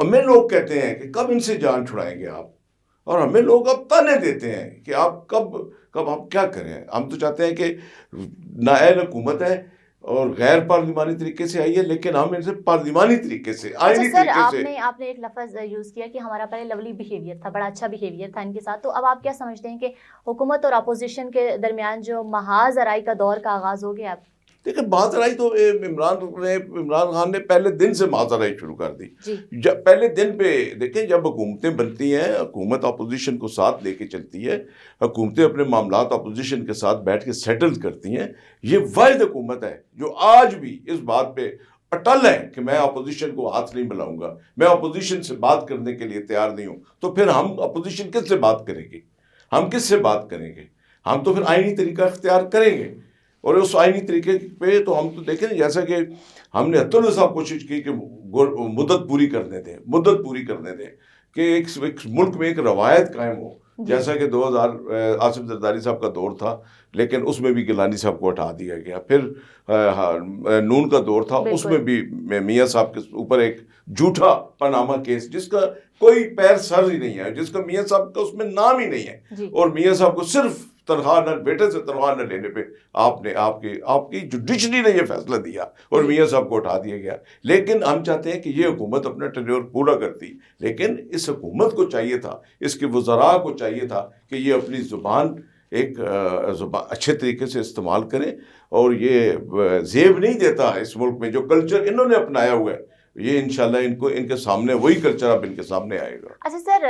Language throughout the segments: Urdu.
ہمیں لوگ کہتے ہیں کہ کب ان سے جان چھڑائیں گے آپ، اور ہمیں لوگ اب تانے دیتے ہیں کہ آپ کب آپ کیا کریں. ہم تو چاہتے ہیں کہ نائب حکومت ہے اور غیر پارلیمانی طریقے سے آئی ہے، لیکن ہم ان سے پارلیمانی طریقے سے، آئینی سر طریقے سے. آپ نے ایک لفظ یوز کیا کہ ہمارا پہلے لولی بیہیویئر تھا، بڑا اچھا بیہیویئر تھا ان کے ساتھ، تو اب آپ کیا سمجھتے ہیں کہ حکومت اور اپوزیشن کے درمیان جو محاذ آرائی کا دور کا آغاز ہو گیا اب؟ دیکھیں ماضرائی تو عمران خان نے پہلے دن سے ماضرائی شروع کر دی. جب پہلے دن پہ دیکھیں، جب حکومتیں بنتی ہیں، حکومت اپوزیشن کو ساتھ لے کے چلتی ہے، حکومتیں اپنے معاملات اپوزیشن کے ساتھ بیٹھ کے سیٹل کرتی ہیں. یہ واحد حکومت ہے جو آج بھی اس بات پہ اٹل ہے کہ میں اپوزیشن کو ہاتھ نہیں ملاؤں گا، میں اپوزیشن سے بات کرنے کے لیے تیار نہیں ہوں. تو پھر ہم اپوزیشن کس سے بات کریں گے؟ ہم کس سے بات کریں گے؟ ہم تو پھر آئینی طریقہ اختیار کریں گے. اور اس آئینی طریقے پہ تو ہم تو دیکھیں جیسا کہ ہم نے حتی صاحب کوشش کی کہ مدت پوری کرنے دیں کہ ایک ملک میں ایک روایت قائم ہو. جیسا کہ 2000 آصف زرداری صاحب کا دور تھا، لیکن اس میں بھی گیلانی صاحب کو ہٹا دیا گیا. پھر نون کا دور تھا، اس میں بھی میاں صاحب کے اوپر ایک جھوٹا پاناما کیس جس کا کوئی پیر سر ہی نہیں ہے، جس کا میاں صاحب کا اس میں نام ہی نہیں ہے، اور میاں صاحب کو صرف تنخواہ نہ، بیٹے سے تنخواہ نہ لینے پہ آپ کی جوڈیشری نے یہ فیصلہ دیا اور میاں صاحب کو اٹھا دیا گیا. لیکن ہم چاہتے ہیں کہ یہ حکومت اپنا ٹینیور پورا کرتی، لیکن اس حکومت کو چاہیے تھا، اس کے وزراء کو چاہیے تھا کہ یہ اپنی زبان ایک اچھے طریقے سے استعمال کریں. اور یہ زیب نہیں دیتا اس ملک میں جو کلچر انہوں نے اپنایا ہوا ہے، یہ انشاءاللہ ان کے سامنے وہی کلچر اب ان کے سامنے آئے گا. اچھا سر،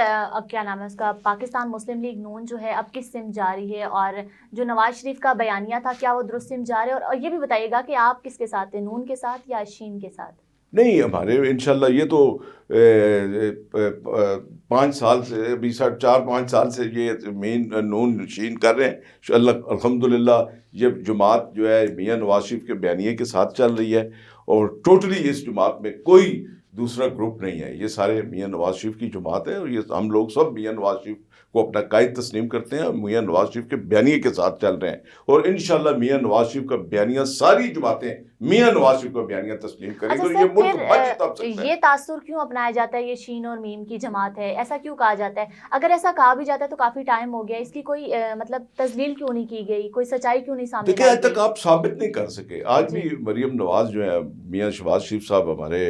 کیا نام ہے اس کا، پاکستان مسلم لیگ نون جو ہے اب کس سمت جا رہی ہے، اور جو نواز شریف کا بیانیہ تھا کیا وہ درست سمت جا رہے ہیں؟ اور یہ بھی بتائیے گا کہ آپ کس کے ساتھ ہیں، نون کے ساتھ یا شین کے ساتھ؟ نہیں، ہمارے انشاءاللہ یہ تو 5 سال سے، ابھی 4-5 سال سے یہ مین نون شین کر رہے ہیں. الحمدللہ یہ جماعت جو ہے میاں نواز شریف کے بیانیے کے ساتھ چل رہی ہے، اور ٹوٹلی اس جماعت میں کوئی دوسرا گروپ نہیں ہے. یہ سارے میاں نواز شریف کی جماعت ہے، اور یہ ہم لوگ سب میاں نواز شریف کو اپنا قائد تسلیم کرتے ہیں، اور میاں نواز شریف کے بیانیے کے ساتھ چل رہے ہیں. اور انشاءاللہ میاں نواز شریف کا بیانیہ، ساری جماعتیں میاں نواز شریف کا بیانیہ تسلیم کریں گے. اچھا یہ ملک بچ تب سر، سکتا ہے. یہ تاثر کیوں اپنایا جاتا ہے یہ شین اور میم کی جماعت ہے، ایسا کیوں کہا جاتا ہے؟ اگر ایسا کہا بھی جاتا ہے تو کافی ٹائم ہو گیا، اس کی کوئی مطلب تذلیل کیوں نہیں کی گئی، کوئی سچائی کیوں نہیں سامنے دیکھیں لائی آج گئی؟ تک آپ ثابت نہیں کر سکے. آج بھی مریم نواز جو ہے، میاں شہباز شریف صاحب ہمارے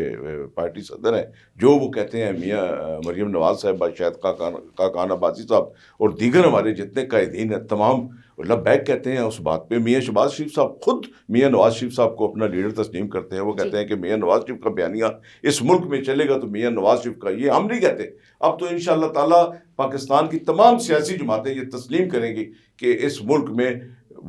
پارٹی صدر ہیں، جو وہ کہتے ہیں میاں مریم نواز صاحبہ، شاید کاکان عباسی صاحب اور دیگر ہمارے جتنے قائدین ہیں تمام لبیک کہتے ہیں اس بات پہ. میاں شہباز شریف صاحب خود میاں نواز شریف صاحب کو اپنا لیڈر تسلیم کرتے ہیں. وہ کہتے ہیں کہ میاں نواز شریف کا بیانیہ اس ملک میں چلے گا تو میاں نواز شریف کا. یہ ہم نہیں کہتے. اب تو انشاءاللہ تعالیٰ پاکستان کی تمام سیاسی جماعتیں یہ تسلیم کریں گی کہ اس ملک میں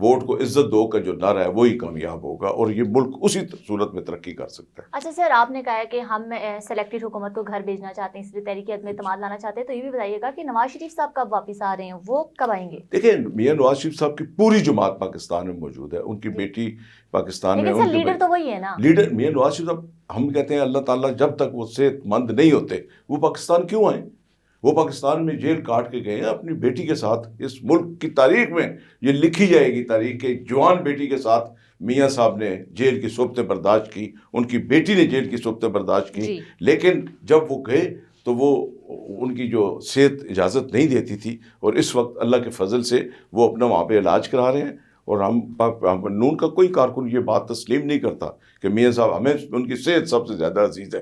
ووٹ کو عزت دو کا جو نعرہ ہے وہی کامیاب ہوگا، اور یہ ملک اسی صورت میں ترقی کر سکتا ہے. اچھا سر، آپ نے کہا ہے کہ ہم سلیکٹڈ حکومت کو گھر بھیجنا چاہتے ہیں، اس لیے تحریک عدم اعتماد لانا چاہتے ہیں، تو یہ بھی بتائیے گا کہ نواز شریف صاحب کب واپس آ رہے ہیں، وہ کب آئیں گے؟ دیکھیں میاں نواز شریف صاحب کی پوری جماعت پاکستان میں موجود ہے، ان کی بیٹی پاکستان میں، لیکن سر لیڈر تو وہی ہے نا. لیڈر میاں نواز شریف صاحب. ہم کہتے ہیں اللہ تعالیٰ جب تک وہ صحت مند نہیں ہوتے وہ پاکستان کیوں آئیں؟ وہ پاکستان میں جیل کاٹ کے گئے ہیں اپنی بیٹی کے ساتھ. اس ملک کی تاریخ میں یہ لکھی جائے گی تاریخ کے جوان بیٹی کے ساتھ میاں صاحب نے جیل کی صحبتیں برداشت کی، ان کی بیٹی نے جیل کی صحبتیں برداشت کی. لیکن جب وہ گئے تو وہ ان کی جو صحت اجازت نہیں دیتی تھی، اور اس وقت اللہ کے فضل سے وہ اپنا وہاں پہ علاج کرا رہے ہیں. اور ہم نون کا کوئی کارکن یہ بات تسلیم نہیں کرتا کہ میاں صاحب، ہمیں ان کی صحت سب سے زیادہ عزیز ہے.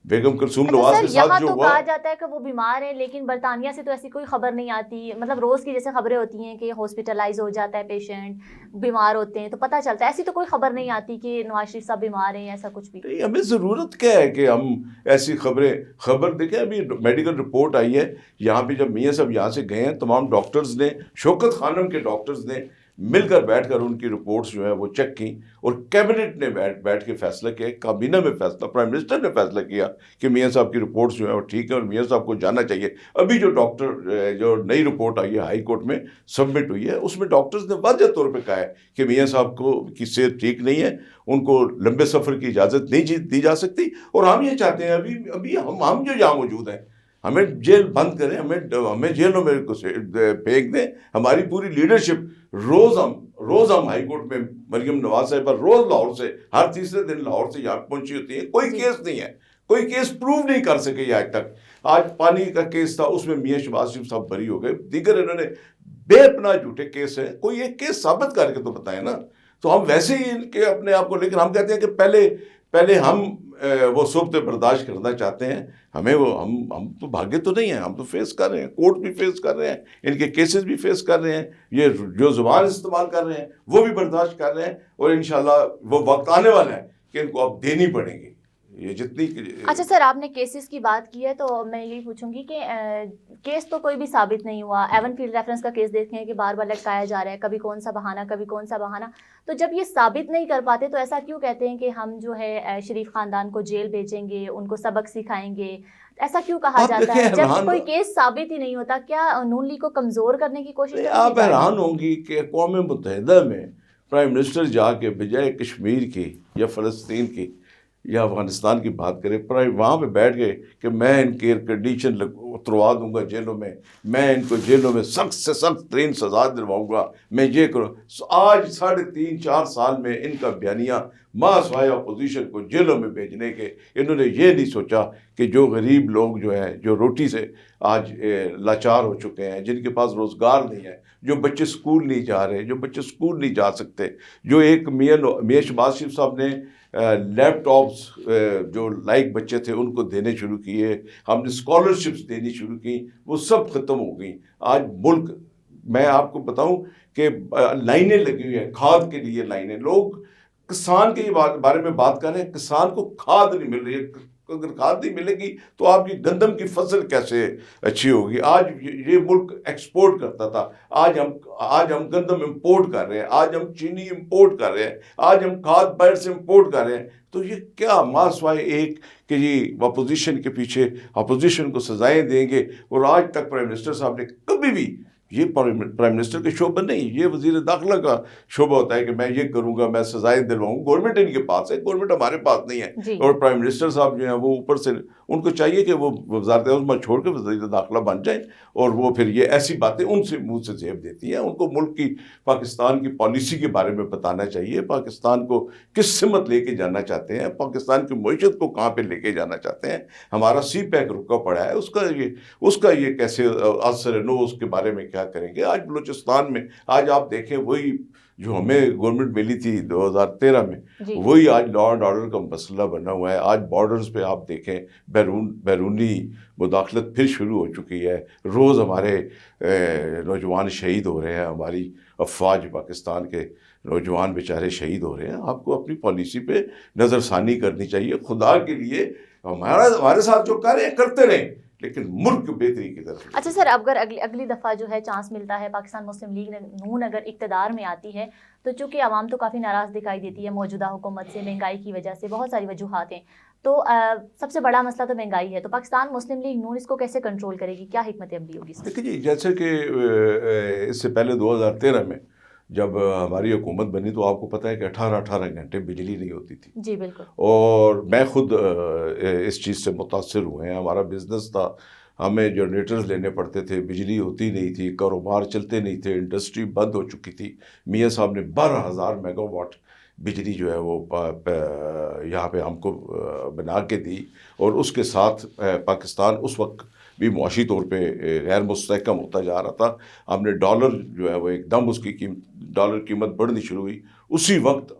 بیگم کلثوم نواز کے ساتھ جو ہوا، کہا جاتا ہے کہ وہ بیمار ہیں، لیکن برطانیہ سے تو ایسی کوئی خبر نہیں آتی. مطلب روز کی جیسے خبریں ہوتی ہیں کہ ہاسپٹلائز ہو جاتا ہے پیشنٹ، بیمار ہوتے ہیں تو پتہ چلتا ہے، ایسی تو کوئی خبر نہیں آتی کہ نواز شریف صاحب بیمار ہیں، ایسا کچھ بھی نہیں. ہمیں ضرورت کیا ہے کہ ہم ایسی خبر دیکھیں. ابھی میڈیکل رپورٹ آئی ہے یہاں پہ، جب میاں صاحب یہاں سے گئے ہیں تمام ڈاکٹرز نے، شوکت خانم کے ڈاکٹرز نے مل کر بیٹھ کر ان کی رپورٹس جو ہیں وہ چیک کی، اور کیبنٹ نے بیٹھ کے فیصلہ کیا، کابینہ میں فیصلہ، پرائم منسٹر نے فیصلہ کیا کہ میاں صاحب کی رپورٹس جو ہیں وہ ٹھیک ہیں اور میاں صاحب کو جانا چاہیے. ابھی جو جو نئی رپورٹ آئی ہے ہائی کورٹ میں سبمٹ ہوئی ہے، اس میں ڈاکٹرز نے واضح طور پہ کہا ہے کہ میاں صاحب کی صحت ٹھیک نہیں ہے، ان کو لمبے سفر کی اجازت نہیں دی جا سکتی. اور ہم یہ چاہتے ہیں ابھی ہم جو یہاں موجود ہیں، ہمیں جیل بند کریں، ہمیں جیلوں میں پھینک دیں. ہماری پوری لیڈرشپ روز ہم ہائی کورٹ میں، مریم نواز صاحبہ روز لاہور سے، ہر تیسرے دن لاہور سے یہاں پہنچی ہوتی ہے. کوئی کیس نہیں ہے، کوئی کیس پروو نہیں کر سکے آج تک. آج پانی کا کیس تھا, اس میں میاں شہباز شریف صاحب بری ہو گئے, دیگر انہوں نے بے پناہ جھوٹے کیس ہیں, کوئی ایک کیس ثابت کر کے تو بتائیں نا. تو ہم ویسے ہی ان کے اپنے آپ کو, لیکن ہم کہتے ہیں کہ پہلے ہم وہ صحبتیں برداشت کرنا چاہتے ہیں. ہمیں وہ ہم تو بھاگے تو نہیں ہیں, ہم تو فیس کر رہے ہیں, کورٹ بھی فیس کر رہے ہیں, ان کے کیسز بھی فیس کر رہے ہیں, یہ جو زبان استعمال کر رہے ہیں وہ بھی برداشت کر رہے ہیں, اور انشاءاللہ وہ وقت آنے والا ہے کہ ان کو اب دینی پڑیں گی یہ جتنی. اچھا سر, آپ نے کیسز کی بات کی ہے تو میں یہی پوچھوں گی کہ کیس تو کوئی بھی ثابت نہیں ہوا. ایون فیلڈ ریفرنس کا کیس دیکھتے ہیں کہ بار بار لٹکایا جا رہا ہے, کبھی کون سا بہانہ کبھی کون سا بہانہ. تو جب یہ ثابت نہیں کر پاتے تو ایسا کیوں کہتے ہیں کہ ہم جو ہے شریف خاندان کو جیل بھیجیں گے, ان کو سبق سکھائیں گے, ایسا کیوں کہا جاتا ہے جب کوئی کیس ثابت ہی نہیں ہوتا؟ کیا نون لیگ کو کمزور کرنے کی کوشش؟ آپ حیران ہوں گی کہ اقوام متحدہ میں پرائم منسٹر جا کے بجائے کشمیر کی یا فلسطین کی یا افغانستان کی بات کرے, وہاں پہ بیٹھ گئے کہ میں ان کی ایئر کنڈیشن اتروا دوں گا جیلوں میں ان کو جیلوں میں سخت سے سخت ترین سزا دلواؤں گا, میں یہ کروں. آج 3.5-4 سال میں ان کا بیانیہ سوائے اپوزیشن کو جیلوں میں بھیجنے کے, انہوں نے یہ نہیں سوچا کہ جو غریب لوگ جو ہیں, جو روٹی سے آج لاچار ہو چکے ہیں, جن کے پاس روزگار نہیں ہے, جو بچے اسکول نہیں جا رہے, جو بچے اسکول نہیں جا سکتے, جو ایک میاں شہباز شریف صاحب نے لیپ ٹاپس جو لائق بچے تھے ان کو دینے شروع کیے, ہم نے اسکالرشپس دینی شروع کی, وہ سب ختم ہو گئیں. آج ملک, میں آپ کو بتاؤں کہ لائنیں لگی ہوئی ہیں کھاد کے لیے, لائنیں. لوگ کسان کے بارے میں بات کر رہے ہیں, کسان کو کھاد نہیں مل رہی ہے. اگر کھاد نہیں ملے گی تو آپ کی گندم کی فصل کیسے اچھی ہوگی؟ آج یہ ملک ایکسپورٹ کرتا تھا, آج ہم گندم امپورٹ کر رہے ہیں, آج ہم چینی امپورٹ کر رہے ہیں, آج ہم کھاد باہر سے امپورٹ کر رہے ہیں. تو یہ کیا ماسوائے ایک کہ یہ اپوزیشن کے پیچھے اپوزیشن کو سزائیں دیں گے. اور آج تک پرائم منسٹر صاحب نے کبھی بھی, یہ پرائم منسٹر کے شعبہ نہیں, یہ وزیر داخلہ کا شعبہ ہوتا ہے کہ میں یہ کروں گا, میں سزائیں دلواؤں. گورنمنٹ ان کے پاس ہے, گورنمنٹ ہمارے پاس نہیں ہے. اور پرائم منسٹر صاحب جو ہیں وہ اوپر سے, ان کو چاہیے کہ وہ وزارت عظمیٰ چھوڑ کے وزیر داخلہ بن جائیں, اور وہ پھر یہ ایسی باتیں ان سے منہ سے زیب دیتی ہیں. ان کو ملک کی, پاکستان کی پالیسی کے بارے میں بتانا چاہیے, پاکستان کو کس سمت لے کے جانا چاہتے ہیں, پاکستان کی معیشت کو کہاں پہ لے کے جانا چاہتے ہیں. ہمارا سی پیک رکا پڑا ہے, اس کا یہ کیسے اثر نو, اس کے بارے میں کیا کریں گے. آج بلوچستان میں, آج آپ دیکھیں وہی جو ہمیں گورنمنٹ ملی تھی 2013 میں, وہی آج لا اینڈ آرڈر کا مسئلہ بنا ہوا ہے. آج بارڈرز پہ آپ دیکھیں بیرونی مداخلت پھر شروع ہو چکی ہے. روز ہمارے نوجوان شہید ہو رہے ہیں, ہماری افواج پاکستان کے نوجوان بیچارے شہید ہو رہے ہیں. آپ کو اپنی پالیسی پہ نظر ثانی کرنی چاہیے. خدا کے لیے ہمارے ساتھ جو کر رہے ہیں کرتے رہیں, لیکن ملک بہتری کی طرف. اچھا سر, اگر اگلی دفعہ جو ہے چانس ملتا ہے, پاکستان مسلم لیگ نون اگر اقتدار میں آتی ہے, تو چونکہ عوام تو کافی ناراض دکھائی دیتی ہے موجودہ حکومت سے, مہنگائی کی وجہ سے, بہت ساری وجوہات ہیں, تو سب سے بڑا مسئلہ تو مہنگائی ہے. تو پاکستان مسلم لیگ نون اس کو کیسے کنٹرول کرے گی, کیا حکمت عملی ہوگی؟ دیکھیے جی, جیسے کہ اس سے پہلے 2013 میں جب ہماری حکومت بنی تو آپ کو پتہ ہے کہ 18 گھنٹے بجلی نہیں ہوتی تھی. جی بالکل. اور میں خود اس چیز سے متاثر ہوئے ہیں. ہمارا بزنس تھا, ہمیں جنریٹرز لینے پڑتے تھے, بجلی ہوتی نہیں تھی, کاروبار چلتے نہیں تھے, انڈسٹری بند ہو چکی تھی. میاں صاحب نے 12,000 میگا واٹ بجلی جو ہے وہ یہاں پہ ہم کو بنا کے دی, اور اس کے ساتھ پاکستان اس وقت بھی معاشی طور پہ غیر مستحکم ہوتا جا رہا تھا. ہم نے ڈالر جو ہے وہ ایک دم اس کی ڈالر قیمت بڑھنی شروع ہوئی. اسی وقت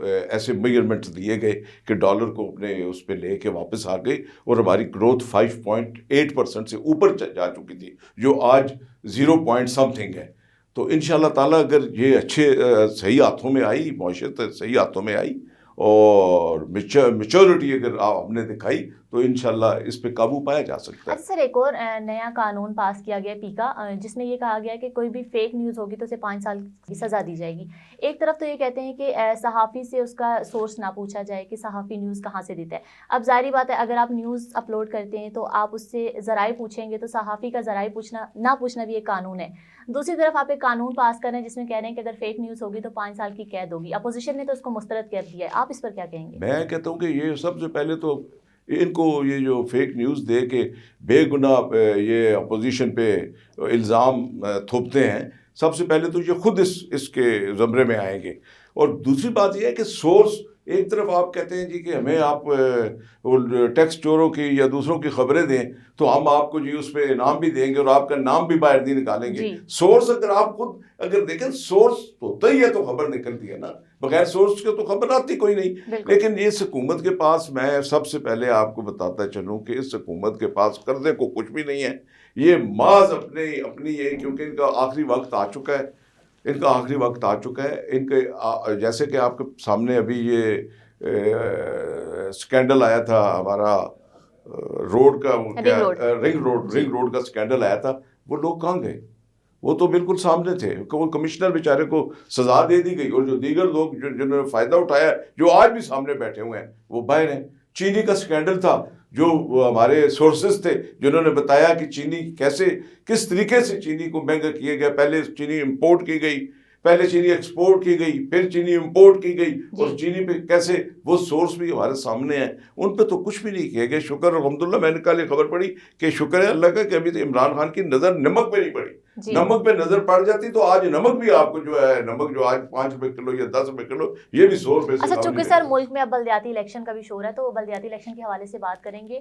ایسے میجرمنٹس دیے گئے کہ ڈالر کو اپنے اس پہ لے کے واپس آ گئی, اور ہماری گروتھ 5.8% سے اوپر جا چکی تھی, جو آج 0.something ہے. تو انشاءاللہ تعالیٰ اگر یہ اچھے صحیح ہاتھوں میں آئی, معیشت صحیح ہاتھوں میں آئی, اور میچورٹی اگر ہم نے دکھائی, تو انشاءاللہ اس پہ قابو پایا جا سکتا ہے. سر, ایک اور نیا قانون پاس کیا گیا پی کا, جس میں یہ کہا گیا کہ کوئی بھی فیک نیوز ہوگی تو اسے 5 سال کی سزا دی جائے گی. ایک طرف تو یہ کہتے ہیں کہ صحافی سے اس کا سورس نہ پوچھا جائے کہ صحافی نیوز کہاں سے دیتا ہے. اب ظاہری بات ہے, اگر آپ نیوز اپلوڈ کرتے ہیں تو آپ اس سے ذرائع پوچھیں گے, تو صحافی کا ذرائع نہ پوچھنا بھی ایک قانون ہے. دوسری طرف آپ ایک قانون پاس کر رہے ہیں جس میں کہہ رہے ہیں کہ اگر فیک نیوز ہوگی تو 5 سال کی قید ہوگی. اپوزیشن نے تو اس کو مسترد کر دیا ہے, آپ اس پر کیا کہیں گے؟ میں کہتا ہوں کہ یہ سب سے پہلے تو ان کو یہ جو فیک نیوز دے کے بے گناہ یہ اپوزیشن پہ الزام تھوپتے ہیں, سب سے پہلے تو یہ خود اس کے زمرے میں آئیں گے. اور دوسری بات یہ ہے کہ سورس ایک طرف آپ کہتے ہیں جی کہ ہمیں آپ ٹیکس چوروں کی یا دوسروں کی خبریں دیں تو ہم آپ کو جی اس پہ انعام بھی دیں گے اور آپ کا نام بھی باہر نہیں نکالیں گے. سورس اگر آپ خود اگر دیکھیں سورس ہوتا ہی ہے تو خبر نکلتی ہے نا, بغیر سورس کے تو خبر آتی کوئی نہیں. لیکن اس حکومت کے پاس میں سب سے پہلے آپ کو بتاتا چلوں کہ اس حکومت کے پاس قرضے کو کچھ بھی نہیں ہے. یہ محض اپنی یہ کیونکہ ان کا آخری وقت آ چکا ہے, ان کا آخری وقت آ چکا ہے. ان کے جیسے کہ آپ کے سامنے ابھی یہ سکینڈل آیا تھا ہمارا روڈ کا رنگ روڈ کا سکینڈل آیا تھا, وہ لوگ کہاں گئے؟ وہ تو بالکل سامنے تھے. وہ کمشنر بیچارے کو سزا دے دی گئی اور جو دیگر لوگ جنہوں نے فائدہ اٹھایا جو آج بھی سامنے بیٹھے ہوئے ہیں وہ باہر ہیں. چینی کا سکینڈل تھا, جو ہمارے سورسز تھے جنہوں نے بتایا کہ چینی کس طریقے سے چینی کو مہنگا کیا گیا. پہلے چینی امپورٹ کی گئی, پہلے چینی ایکسپورٹ کی گئی, پھر چینی امپورٹ کی گئی, اور چینی پہ کیسے وہ سورس بھی ہمارے سامنے ہیں, ان پہ تو کچھ بھی نہیں کیا گیا. شکر الحمدللہ, میں نے کل یہ خبر پڑھی کہ شکر ہے اللہ کا کہ ابھی تو عمران خان کی نظر نمک پہ نہیں پڑی. نمک پہ نظر پڑ جاتی تو آج نمک بھی آپ کو جو ہے نمک جو آج 5 روپے کلو یا 10 روپے کلو یہ بھی 100 روپے سے. اچھا, چونکہ سر ملک میں اب بلدیاتی الیکشن کا بھی شور ہے تو بلدیاتی الیکشن کے حوالے سے بات کریں گے.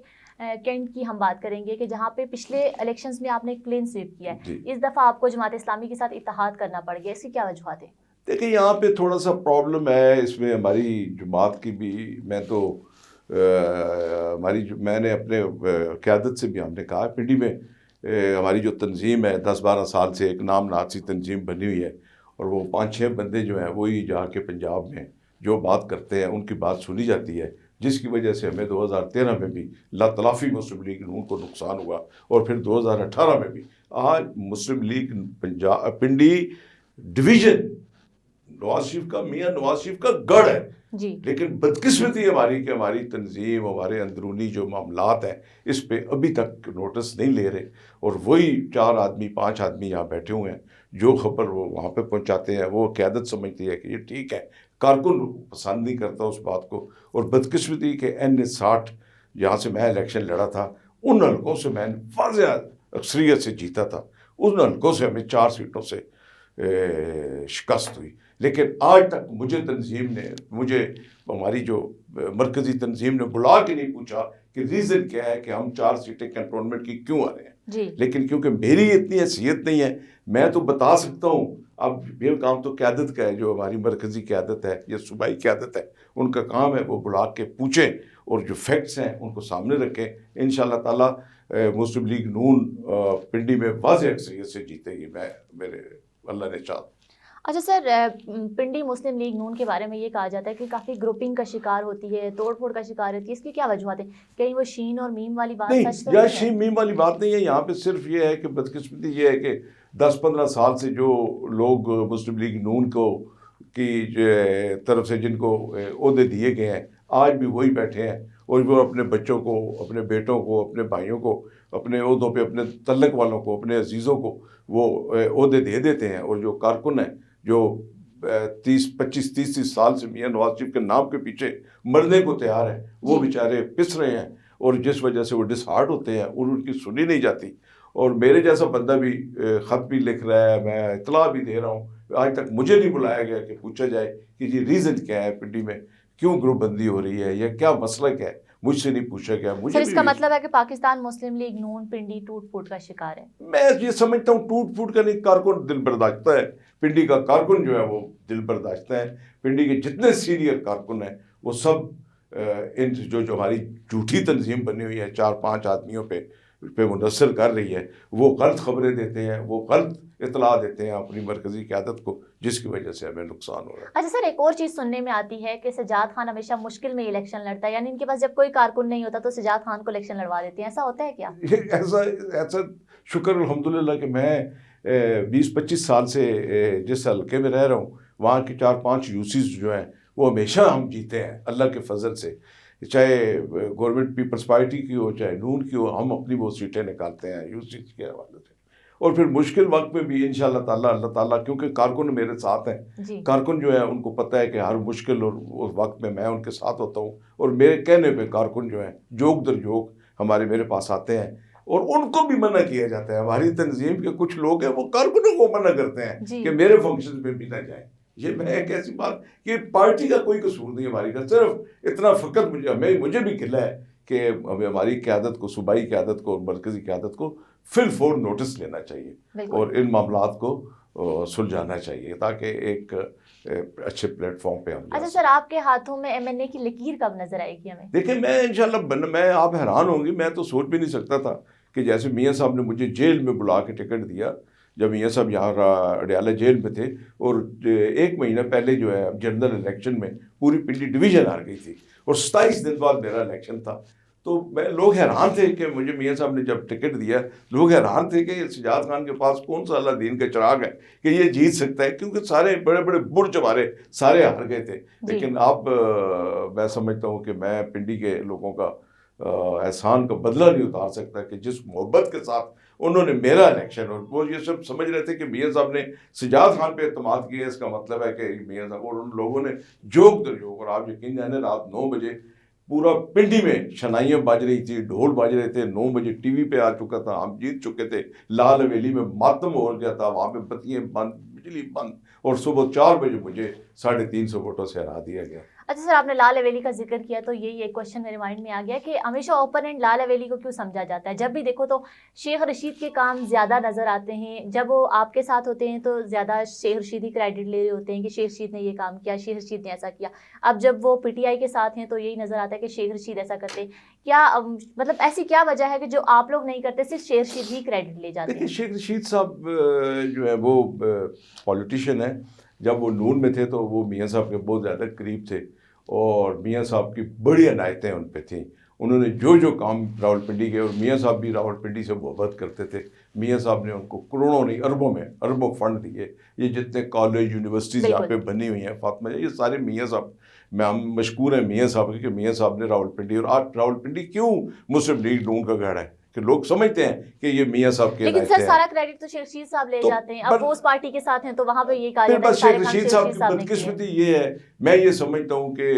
کینٹ کی ہم بات کریں گے کہ جہاں پہ پچھلے الیکشنز میں آپ نے کلین سویپ کیا ہے, اس دفعہ آپ کو جماعت اسلامی کے ساتھ اتحاد کرنا پڑ گیا, اس کی کیا وجوہات ہیں؟ دیکھیں یہاں پہ تھوڑا سا پرابلم ہے اس میں ہماری جماعت کی بھی. میں نے اپنے قیادت سے بھی ہم نے کہا پنڈی میں ہماری جو تنظیم ہے 10-12 سال سے ایک نام ناسی تنظیم بنی ہوئی ہے, اور وہ 5-6 بندے جو ہیں وہی جا کے پنجاب میں جو بات کرتے ہیں ان کی بات سنی جاتی ہے, جس کی وجہ سے ہمیں 2013 میں بھی لاتلافی مسلم لیگ نون کو نقصان ہوا, اور پھر 2018 میں بھی. آج مسلم لیگ پنڈی ڈویژن نواز شریف کا, میاں نواز شریف کا گڑھ ہے جی, لیکن بدقسمتی ہماری کہ ہماری تنظیم, ہمارے اندرونی جو معاملات ہیں اس پہ ابھی تک نوٹس نہیں لے رہے, اور وہی 4 آدمی 5 آدمی یہاں بیٹھے ہوئے ہیں جو خبر وہ وہاں پہ پہنچاتے ہیں. وہ قیادت سمجھتی ہے کہ یہ ٹھیک ہے, کارکن پسند نہیں کرتا اس بات کو. اور بدقسمتی کہ N60 جہاں سے میں الیکشن لڑا تھا ان حلقوں سے میں واضح اکثریت سے جیتا تھا, ان حلقوں سے ہمیں 4 سیٹوں سے شکست ہوئی. لیکن آج تک مجھے ہماری جو مرکزی تنظیم نے بلا کے نہیں پوچھا کہ ریزن کیا ہے کہ ہم 4 سیٹیں کنٹونمنٹ کی کیوں آ رہے ہیں جی. لیکن کیونکہ میری اتنی حیثیت نہیں ہے, میں تو بتا سکتا ہوں. اب یہ کام تو قیادت کا ہے, جو ہماری مرکزی قیادت ہے یا صوبائی قیادت ہے, ان کا کام ہے وہ بلا کے پوچھیں اور جو فیکٹس ہیں ان کو سامنے رکھیں. انشاءاللہ تعالیٰ مسلم لیگ نون پنڈی میں واضح اکثریت سے جیتے گی, میرے اللہ نے چاہا. اچھا سر, پنڈی مسلم لیگ نون کے بارے میں یہ کہا جاتا ہے کہ کافی گروپنگ کا شکار ہوتی ہے, توڑ پھوڑ کا شکار ہوتی ہے, اس کی کیا وجوہات ہیں؟ کہیں وہ شین اور میم والی بات سچ تو نہیں ہے؟ شین میم والی بات نہیں ہے. یہاں پہ صرف یہ ہے کہ بدقسمتی یہ ہے کہ 10-15 سال سے جو لوگ مسلم لیگ نون کی طرف سے جن کو عہدے دیے گئے ہیں آج بھی وہی بیٹھے ہیں, اور وہ اپنے بچوں کو, اپنے بیٹوں کو, اپنے بھائیوں کو, اپنے عہدوں پہ, اپنے تعلق والوں کو, اپنے عزیزوں کو وہ عہدے دے دیتے ہیں. اور جو کارکن ہیں جو 25-30 سال سے میاں نواز شریف کے نام کے پیچھے مرنے کو تیار ہیں, وہ بیچارے پس رہے ہیں, اور جس وجہ سے وہ ڈس ہارٹ ہوتے ہیں اور ان کی سنی نہیں جاتی. اور میرے جیسا بندہ بھی خط بھی لکھ رہا ہے, میں اطلاع بھی دے رہا ہوں, آج تک مجھے نہیں بلایا گیا کہ پوچھا جائے کہ جی ریزن کیا ہے پنڈی میں, کیوں گروپ بندی ہو رہی ہے یا کیا مسئلہ کیا ہے, مجھ سے نہیں پوچھا گیا. سر اس کا مطلب ہے کہ پاکستان مسلم لیگ نون پنڈی ٹوٹ پھوٹ کا شکار ہے؟ میں یہ سمجھتا ہوں ٹوٹ پھوٹ کا نہیں, کارکن دل برداشتہ ہے. پنڈی کا کارکن جو ہے وہ دل برداشتہ ہے. پنڈی کے جتنے سینئر کارکن ہیں وہ سب ان جو ہماری جھوٹی تنظیم بنی ہوئی ہے 4-5 آدمیوں پہ منحصر کر رہی ہے, وہ غلط خبریں دیتے ہیں, وہ غلط اطلاع دیتے ہیں اپنی مرکزی قیادت کو, جس کی وجہ سے ہمیں نقصان ہو رہا ہے. اچھا سر, ایک اور چیز سننے میں آتی ہے کہ سجاد خان ہمیشہ مشکل میں الیکشن لڑتا ہے, یعنی ان کے پاس جب کوئی کارکن نہیں ہوتا تو سجاد خان کو الیکشن لڑوا دیتے ہیں, ایسا ہوتا ہے کیا؟ ایسا شکر الحمدللہ کہ میں 20-25 سال سے جس حلقے میں رہ رہا ہوں وہاں کی 4-5 یوسیز جو ہیں وہ ہمیشہ ہم جیتے ہیں اللہ کے فضل سے, چاہے گورنمنٹ پیپلز پارٹی کی ہو چاہے نون کی ہو, ہم اپنی وہ سیٹیں نکالتے ہیں یوسیز کے حوالے سے. اور پھر مشکل وقت میں بھی انشاءاللہ تعالیٰ اللہ تعالیٰ, کیونکہ کارکن میرے ساتھ ہیں, کارکن جو ہے ان کو پتہ ہے کہ ہر مشکل اور اس وقت میں ان کے ساتھ ہوتا ہوں, اور میرے کہنے پہ کارکن جو ہیں جوک در جوک میرے پاس آتے ہیں, اور ان کو بھی منع کیا جاتا ہے. ہماری تنظیم کے کچھ لوگ ہیں وہ کارکنوں کو منع کرتے ہیں کہ میرے فنکشن پہ بھی نہ جائیں, یہ میں ایک ایسی بات کہ پارٹی کا کوئی قصور نہیں ہماری کا، صرف اتنا فقط مجھے بھی گلہ ہے کہ ہماری قیادت کو، صوبائی قیادت کو اور مرکزی قیادت کو فی الفور نوٹس لینا چاہیے اور ان معاملات کو سلجھانا چاہیے تاکہ ایک اچھے پلیٹ فارم پہ ہم۔ اچھا سر، آپ کے ہاتھوں میں MNA کی لکیر کب نظر آئے گی ہمیں؟ دیکھیں میں انشاءاللہ میں آپ حیران ہوں گی، میں تو سوچ بھی نہیں سکتا تھا کہ جیسے میاں صاحب نے مجھے جیل میں بلا کے ٹکٹ دیا جب میاں صاحب یہاں اڈیالہ جیل میں تھے، اور 1 مہینہ پہلے جو ہے جنرل الیکشن میں پوری پنڈی ڈویژن ہار گئی تھی اور 27 دن بعد میرا الیکشن تھا، تو لوگ حیران تھے کہ مجھے میاں صاحب نے جب ٹکٹ دیا، لوگ حیران تھے کہ سجاد خان کے پاس کون سا اللہ دین کا چراغ ہے کہ یہ جیت سکتا ہے، کیونکہ سارے بڑے بڑے برج ہمارے سارے ہار گئے تھے۔ لیکن اب میں سمجھتا ہوں کہ میں پنڈی کے لوگوں کا احسان کا بدلہ نہیں اتار سکتا کہ جس محبت کے ساتھ انہوں نے میرا الیکشن، اور وہ یہ سب سمجھ رہے تھے کہ میاں صاحب نے سجاد خان پہ اعتماد کیا، اس کا مطلب ہے کہ میاں صاحب، اور ان لوگوں نے جوک در جوک، اور آپ یقین جانیں رات 9 بجے پورا پنڈی میں شنائیاں بج رہی تھی، ڈھول بج رہے تھے، 9 بجے ٹی وی پہ آ چکا تھا، ہم جیت چکے تھے، لال حویلی میں ماتم ہو گیا تھا، وہاں پہ بتیاں بند، بجلی بند، اور صبح 4 بجے مجھے 350 ووٹوں سے ہرا دیا گیا۔ اچھا سر، آپ نے لال حویلی کا ذکر کیا تو یہی ایک کوشچن میرے مائنڈ میں آ گیا کہ ہمیشہ اوپوننٹ لال حویلی کو کیوں سمجھا جاتا ہے؟ جب بھی دیکھو تو شیخ رشید کے کام زیادہ نظر آتے ہیں، جب وہ آپ کے ساتھ ہوتے ہیں تو زیادہ شیخ رشید ہی کریڈٹ لے رہے ہوتے ہیں کہ شیخ رشید نے یہ کام کیا، شیخ رشید نے ایسا کیا۔ اب جب وہ PTI کے ساتھ ہیں تو یہی نظر آتا ہے کہ شیخ رشید ایسا کرتے ہیں۔ کیا مطلب ایسی کیا وجہ ہے کہ جو آپ لوگ نہیں کرتے، صرف شیخ رشید ہی کریڈٹ لے جاتے ہیں؟ دیکھیں شیخ رشید صاحب جو ہے وہ پولیٹیشین ہے، جب وہ نون میں تھے تو وہ میاں صاحب کے بہت زیادہ قریب تھے اور میاں صاحب کی بڑی عنایتیں ان پہ تھیں، انہوں نے جو کام راولپنڈی کے، اور میاں صاحب بھی راولپنڈی سے محبت کرتے تھے، میاں صاحب نے ان کو کروڑوں نہیں اربوں فنڈ دیے، یہ جتنے کالج یونیورسٹیز یہاں پہ بنی ہوئی ہیں فاطمہ، یہ سارے میاں صاحب، ہم مشکور ہیں میاں صاحب کے کہ میاں صاحب نے راولپنڈی، اور آج راولپنڈی کیوں مسلم لیگ نون کا گڑھ ہے کہ لوگ سمجھتے ہیں کہ یہ میاں صاحب کے، لیکن سر سارا کریڈٹ تو شیخ رشید صاحب لے جاتے ہیں، اب وہ اس پارٹی کے ساتھ ہیں تو وہاں پہ یہ کہا جاتا ہے کہ شیخ رشید صاحب کی بدقسمتی یہ ہے، میں یہ سمجھتا ہوں کہ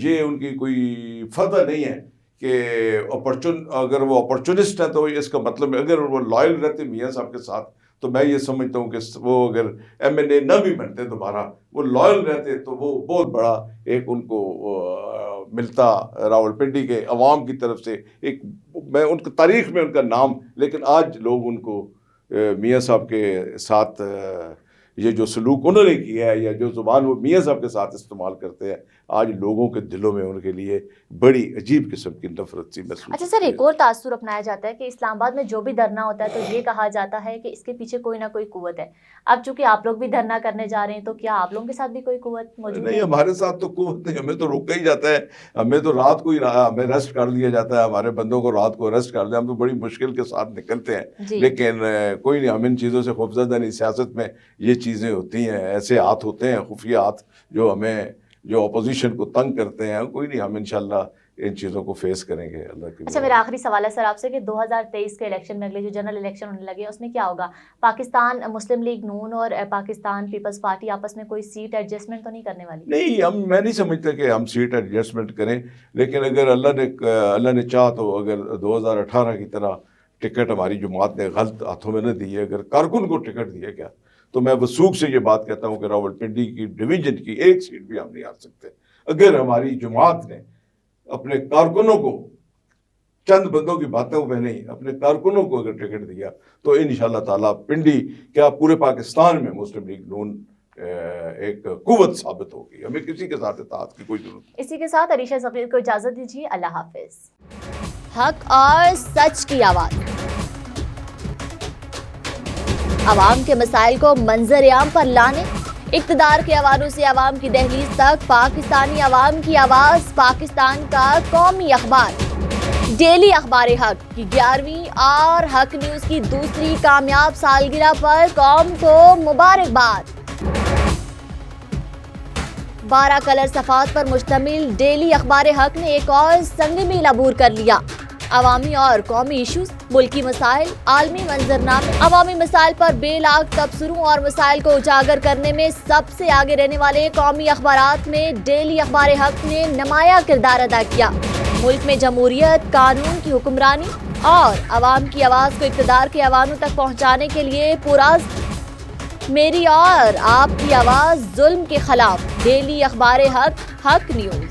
یہ ان کی کوئی فتح نہیں ہے کہ اگر وہ اپرچونسٹ ہے تو اس کا مطلب اگر وہ لائل رہتے میاں صاحب کے ساتھ تو میں یہ سمجھتا ہوں کہ وہ اگر MNA نہ بھی بنتے دوبارہ، وہ لائل رہتے تو وہ بہت بڑا ایک ان کو ملتا راولپنڈی کے عوام کی طرف سے ایک، میں ان کی تاریخ میں ان کا نام، لیکن آج لوگ ان کو میاں صاحب کے ساتھ یہ جو سلوک انہوں نے کیا ہے یا جو زبان وہ میاں صاحب کے ساتھ استعمال کرتے ہیں، آج لوگوں کے دلوں میں ان کے لیے بڑی عجیب قسم کی نفرت سی محسوس۔ اچھا سر، ایک اور تاثر اپنایا جاتا ہے کہ اسلام آباد میں جو بھی دھرنا ہوتا ہے تو یہ کہا جاتا ہے کہ اس کے پیچھے کوئی نہ کوئی قوت ہے۔ اب چونکہ آپ لوگ بھی دھرنا کرنے جا رہے ہیں تو کیا آپ لوگوں کے ساتھ بھی کوئی قوت موجود ہے؟ نہیں، ہمارے ساتھ تو قوت نہیں، ہمیں تو روکا ہی جاتا ہے، ہمیں تو رات کو ہی ہمیں ریسٹ کر لیا جاتا ہے، ہمارے بندوں کو رات کو ریسٹ کر دیا، ہم تو بڑی مشکل کے ساتھ نکلتے ہیں، لیکن کوئی نہیں، ہم ان چیزوں سے خوفزدہ نہیں، سیاست میں یہ چیزیں ہوتی ہیں، ایسے ہاتھ ہوتے ہیں خفیہ ہاتھ جو ہمیں، جو اپوزیشن کو تنگ کرتے ہیں، کوئی نہیں، ہم انشاءاللہ ان چیزوں کو فیس کریں گے اللہ کی۔ اچھا میرا آخری سوال ہے سر آپ سے کہ 2023 کے الیکشن میں، اگلے جو جنرل الیکشن ہونے لگے اس میں کیا ہوگا؟ پاکستان مسلم لیگ نون اور پاکستان پیپلز پارٹی آپس میں کوئی سیٹ ایڈجسٹمنٹ تو نہیں کرنے والی؟ نہیں، میں نہیں سمجھتا کہ ہم سیٹ ایڈجسٹمنٹ کریں، لیکن اگر اللہ نے چاہ تو اگر 2018 کی طرح ٹکٹ ہماری جماعت نے غلط ہاتھوں میں نہ دی ہے، اگر کارکن کو ٹکٹ دیا گیا تو میں وثوق سے یہ بات کہتا ہوں کہ راولپنڈی کی ڈویژن کی ایک سیٹ بھی ہم نہیں ہار سکتے۔ اگر ہماری جماعت نے اپنے کارکنوں کو، چند بندوں کی باتوں پہ نہیں، اپنے کارکنوں کو اگر ٹکٹ دیا تو انشاءاللہ تعالیٰ پنڈی کیا پورے پاکستان میں مسلم لیگ نون ایک قوت ثابت ہوگی، ہمیں کسی کے ساتھ اطاعت کی کوئی ضرورت نہیں۔ اسی کے ساتھ عریشہ صغیر کو اجازت دیجیے، اللہ حافظ۔ حق اور سچ کی آواز، عوام کے مسائل کو منظر عام پر لانے، اقتدار کے حوالوں سے عوام کی دہلیز تک، پاکستانی عوام کی آواز، پاکستان کا قومی اخبار ڈیلی اخبار حق کی 11ویں اور حق نیوز کی دوسری کامیاب سالگرہ پر قوم کو مبارکباد۔ 12 کلر صفحات پر مشتمل ڈیلی اخبار حق نے ایک اور سنگ میل عبور کر لیا۔ عوامی اور قومی ایشوز، ملکی مسائل، عالمی منظرنامے، عوامی مسائل پر بے لاگ تبصروں اور مسائل کو اجاگر کرنے میں سب سے آگے رہنے والے قومی اخبارات میں ڈیلی اخبار حق نے نمایاں کردار ادا کیا۔ ملک میں جمہوریت، قانون کی حکمرانی اور عوام کی آواز کو اقتدار کے ایوانوں تک پہنچانے کے لیے پرعزم میری اور آپ کی آواز ظلم کے خلاف، ڈیلی اخبار حق، حق نیوز۔